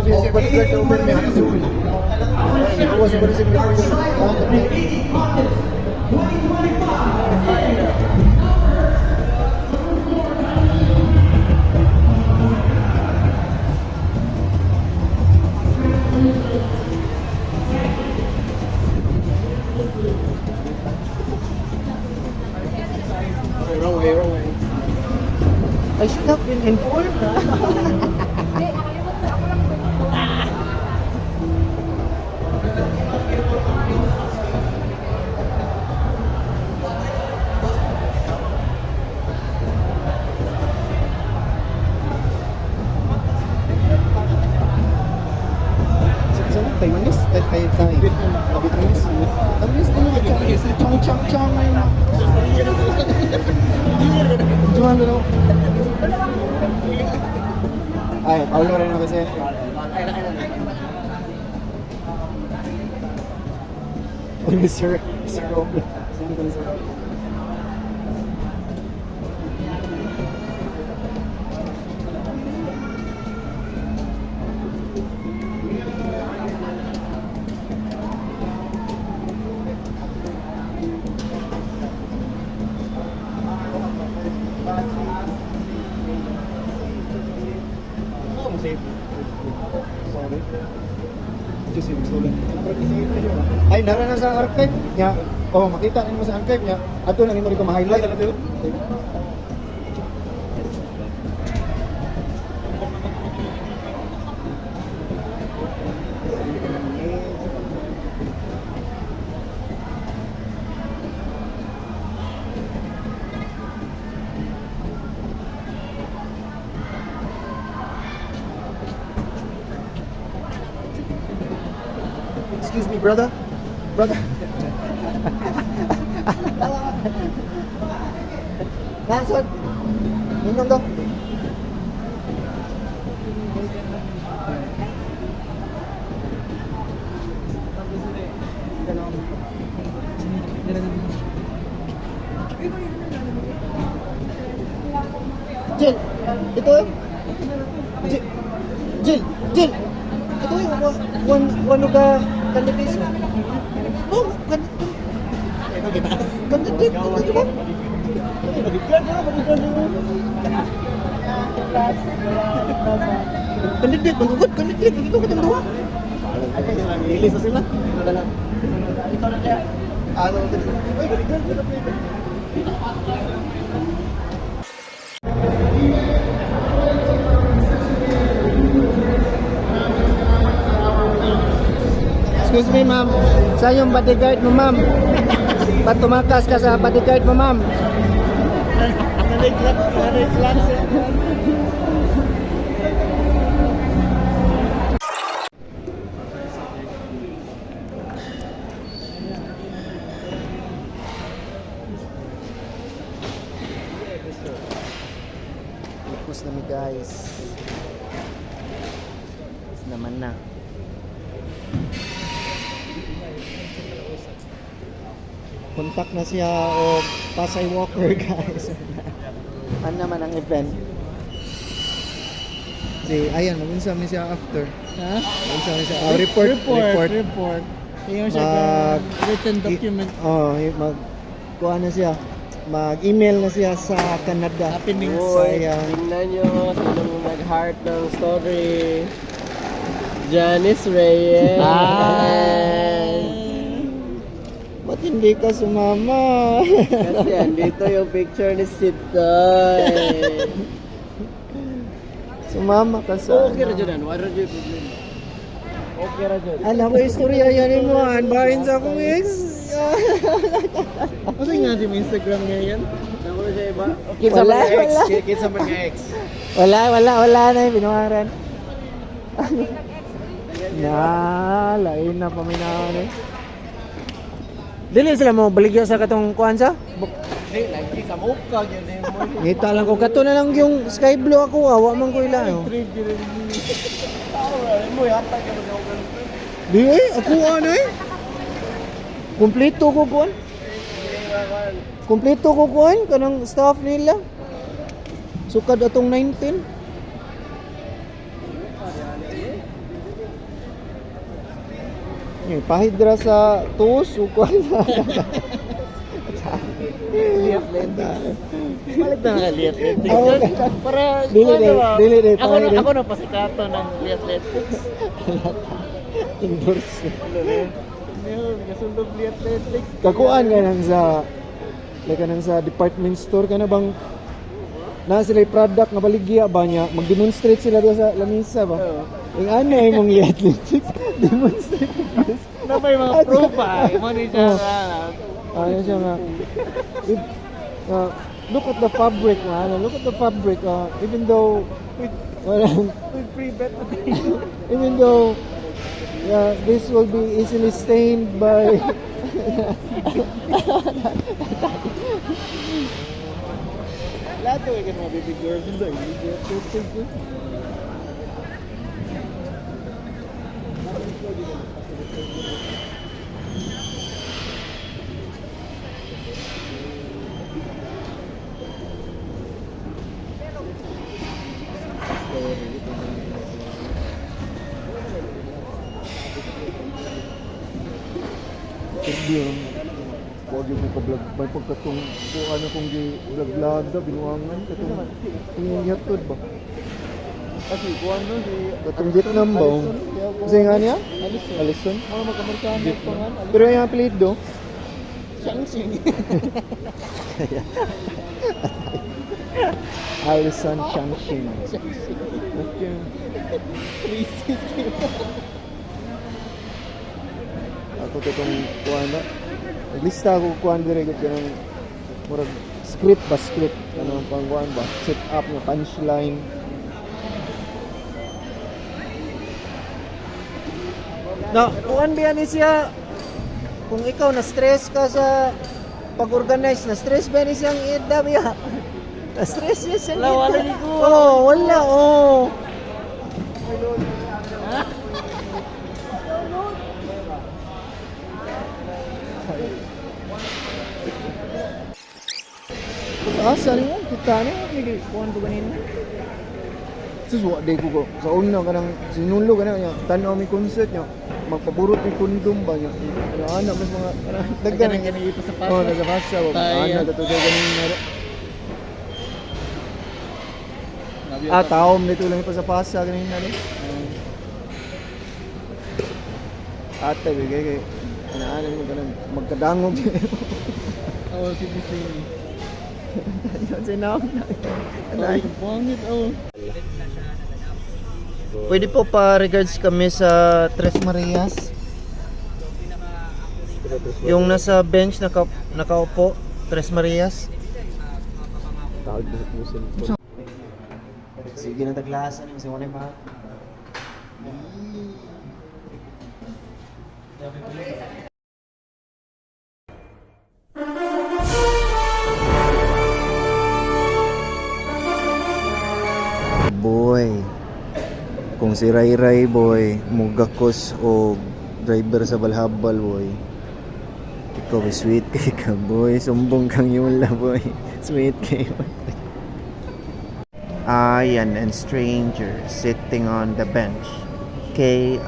mafia siya bodyguard na uber may hanas yun. Awas ba rin siya wrong way. I should have been informed. Taiwanese? Vietnamese? Vietnamese ano ba? Chong na yun. Juhan na ako. Ay, Paulo rin ako kasi. Sir Robert. Sir Robert. Ay, nara na sa archive niya. Oh, makita nimo sa archive niya. Ato na nimo dito ma-highlight. Excuse me, brother. Nasaan? Minum dong. Jill, ito yun. Jill. Ito yung one of the candidates. Oh, candidate ba? Candidate, magugot, candidate. Ito ka itong duha. Ilis na sila. Ito na kaya. Ano? Ay, balikan. Excuse me, ma'am. Sa yung bodyguard mo, ma'am. Ba't tumakas ka sa bodyguard mo, ma'am? Nareglat siya. Tapos namin, guys. Tapos naman na. Contact na siya o Pasay Walker, guys. Ano naman ang event? Ayan, mag-unsam na siya after. Ha? Mag-unsam na siya. Report. Tingnan siya written document. Kuha na siya. Mag-email na siya sa Canada. Happenings. Tingnan nyo, sino nag-heart ng story. Janice Reyes. Ba't hindi ka sumama? Kasi andito yung picture ni Sitoy. Sumama ka sa... Okay ra dyan, wala dyan problem. Okay ra dyan. Alam mo, istorya yan mo. Bahin sa akong ex. Ano nga yung Instagram niya yan? Nakuha siya iba? Wala. Kinsa man nga ex. Wala na yung binuharan. Lain na paminahan eh. Dili sila mo baligya sa katong kuansa? Hindi, lagi sa mukha yun mo. Ngita lang ko kato na lang yung sky blue ako, awa man ko ila. Mo yata ka ba daw ganun? Di ako ano eh. Kumpleto ko kuan kanang staff nila. Sukad atong 19. Pahidra sa tuos, ukwan na. Palit na nga Liatletics. Oo. Para, Dili, dili, pahid. ako na pasikato ng Liatletics. Endorse. Kasundog Liatletics. Kakuan ka nang sa like nang sa department store ka na bang na sila yung product nga baligya ba niya mag-demonstrate sila doon sa lamisa ba? Yung ano yung mong Liatletics demonstrate Na may mga proof pa. Mo ni siya ano siya nga if, look at the fabric look at the fabric even though walang with free bet even though this will be easily stained by lahat ko yung mga baby girls doon. Liatletics. Hindi wag yung may pa-vlog may pagkatong kung ano kung gi-vlog da binuangan katong tingin yatod ba Kasi kung ano si katong Vietnam ba kasi nga niya Alison mga mag-Amerikano pangan. pero yung apelido Shang-Shing. Alison Shang-Shing okay ako itong kuhan na naglista ako kuhan dire ko ng murag script ano ang pangkuhan ba set up ng punchline na kuhan ba ni siya kung ikaw na stress ka sa pag-organize na stress ba ni siyang ida biya na stress niya siya Wala ni ko. wala asa niya kita niya hindi kuhan ko ganina suswa day ko sa una ka nang sinulo ka na tanaw may concert niya magpaburot may kondom ba niya anak mas mga daggan Ganang ganang ito sa pasa. oh nasa pasa anak tatuloy ganina taom nito lang pa sa pasa ganina ni ate bigay kay ano mo ganun magkadangog Oh, si Bisini. yun sinam Ay, pangit pwede po pa regards kami sa Tres Marias yung nasa bench nakaupo Tres Marias sige na taglasan kasi wala pa boy kung si Ray Ray boy mugakos o driver sa Balhabal boy ikaw sweet kay ka boy sumbong kang yula boy sweet kay Ian and stranger sitting on the bench Kissing